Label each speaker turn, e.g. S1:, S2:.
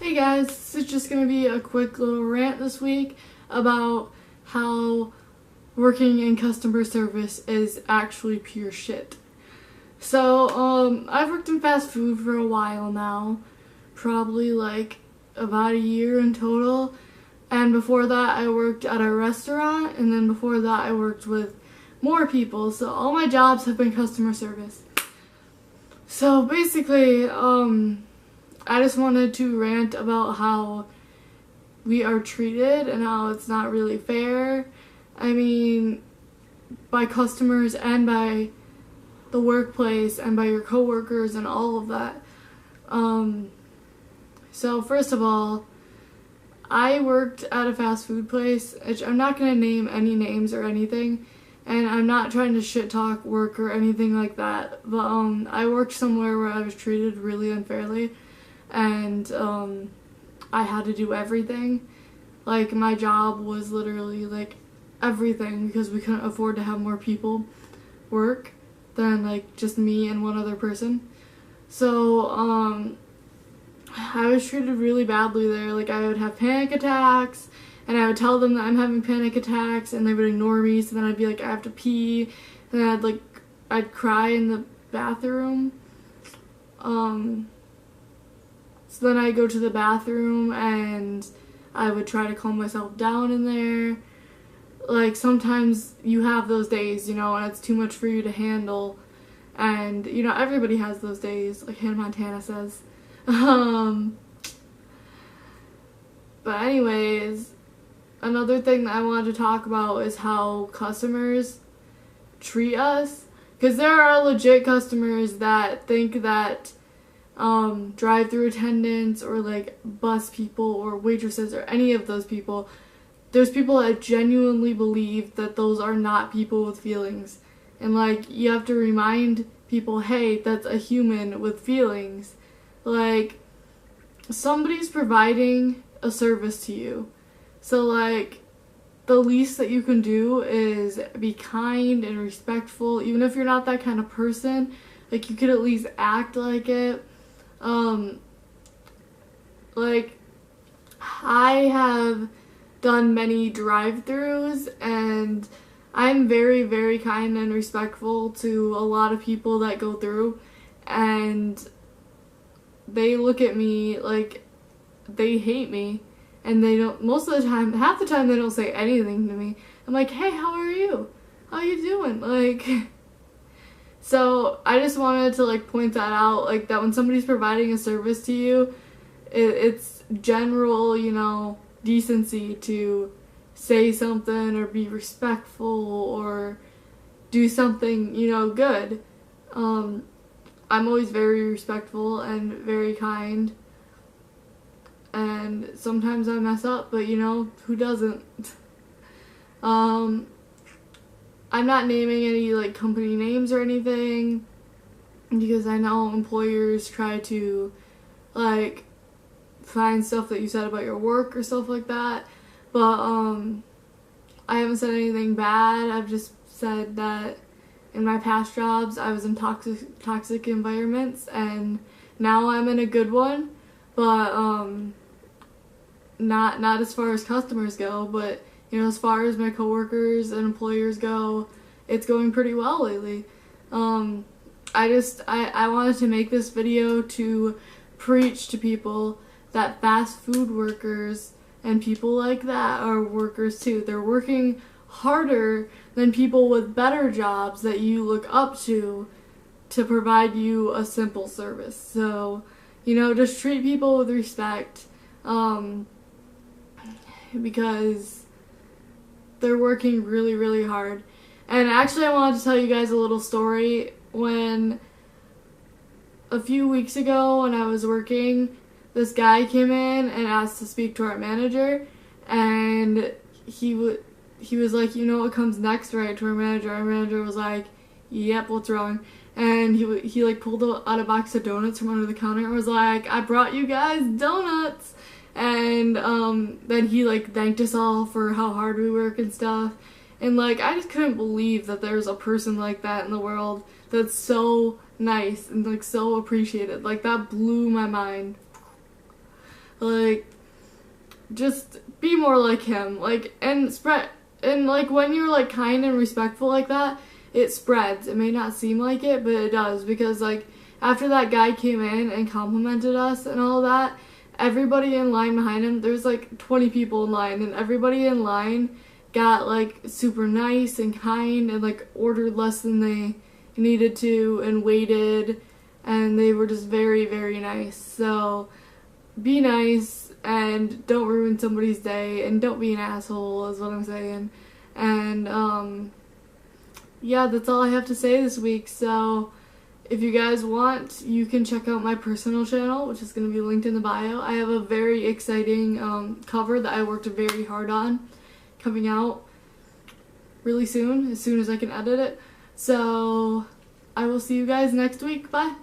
S1: Hey guys, this is just going to be a quick little rant this week about how working in customer service is actually pure shit. So, I've worked in fast food for a while now, probably like about a year in total, and before that I worked at a restaurant, and then before that I worked with more people, so all my jobs have been customer service. So basically, I just wanted to rant about how we are treated and how it's not really fair. I mean, by customers and by the workplace and by your coworkers and all of that. So first of all, I worked at a fast food place, which I'm not going to name any names or anything, and I'm not trying to shit talk work or anything like that, but I worked somewhere where I was treated really unfairly. And I had to do everything. Like, my job was literally like everything because we couldn't afford to have more people work than like just me and one other person. So I was treated really badly there. Like, I would have panic attacks and I would tell them that I'm having panic attacks and they would ignore me, so then I'd be like, I have to pee, and then I'd cry in the bathroom. So then I'd go to the bathroom and I would try to calm myself down in there. Like, sometimes you have those days, and it's too much for you to handle. And, everybody has those days, like Hannah Montana says. But anyways, another thing that I wanted to talk about is how customers treat us. Because there are legit customers that think that drive-through attendants or like bus people or waitresses or any of those people, there's people that genuinely believe that those are not people with feelings, and like, you have to remind people, hey, that's a human with feelings. Like, somebody's providing a service to you, so like, the least that you can do is be kind and respectful. Even if you're not that kind of person, like, you could at least act like it. Like, I have done many drive-thrus, and I'm very, very kind and respectful to a lot of people that go through, and they look at me like they hate me, and they don't, most of the time, half the time they don't say anything to me. I'm like, hey, how are you? How you doing? Like, so I just wanted to like point that out, like, that when somebody's providing a service to you, it's general, decency to say something or be respectful or do something, good. I'm always very respectful and very kind, and sometimes I mess up, but who doesn't? I'm not naming any like company names or anything, because I know employers try to like find stuff that you said about your work or stuff like that, but I haven't said anything bad. I've just said that in my past jobs I was in toxic environments, and now I'm in a good one, but not as far as customers go, but as far as my coworkers and employers go, it's going pretty well lately. I wanted to make this video to preach to people that fast food workers and people like that are workers too. They're working harder than people with better jobs that you look up to provide you a simple service. So, just treat people with respect, because they're working really, really hard. And actually, I wanted to tell you guys a little story. When a few weeks ago when I was working, this guy came in and asked to speak to our manager, and he was like, what comes next, right, to our manager? Our manager was like, yep, what's wrong? And he like pulled out a box of donuts from under the counter and was like, I brought you guys donuts. And then he like thanked us all for how hard we work and stuff. And like, I just couldn't believe that there's a person like that in the world that's so nice and like so appreciated. Like, that blew my mind. Like, just be more like him. Like, and spread, and like when you're like kind and respectful like that, it spreads. It may not seem like it, but it does, because like after that guy came in and complimented us and all that, everybody in line behind him, there's like 20 people in line, and everybody in line got like super nice and kind and like ordered less than they needed to and waited, and they were just very, very nice. So be nice and don't ruin somebody's day, and don't be an asshole is what I'm saying. And yeah, that's all I have to say this week. So if you guys want, you can check out my personal channel, which is going to be linked in the bio. I have a very exciting cover that I worked very hard on, coming out really soon, as I can edit it. So I will see you guys next week. Bye.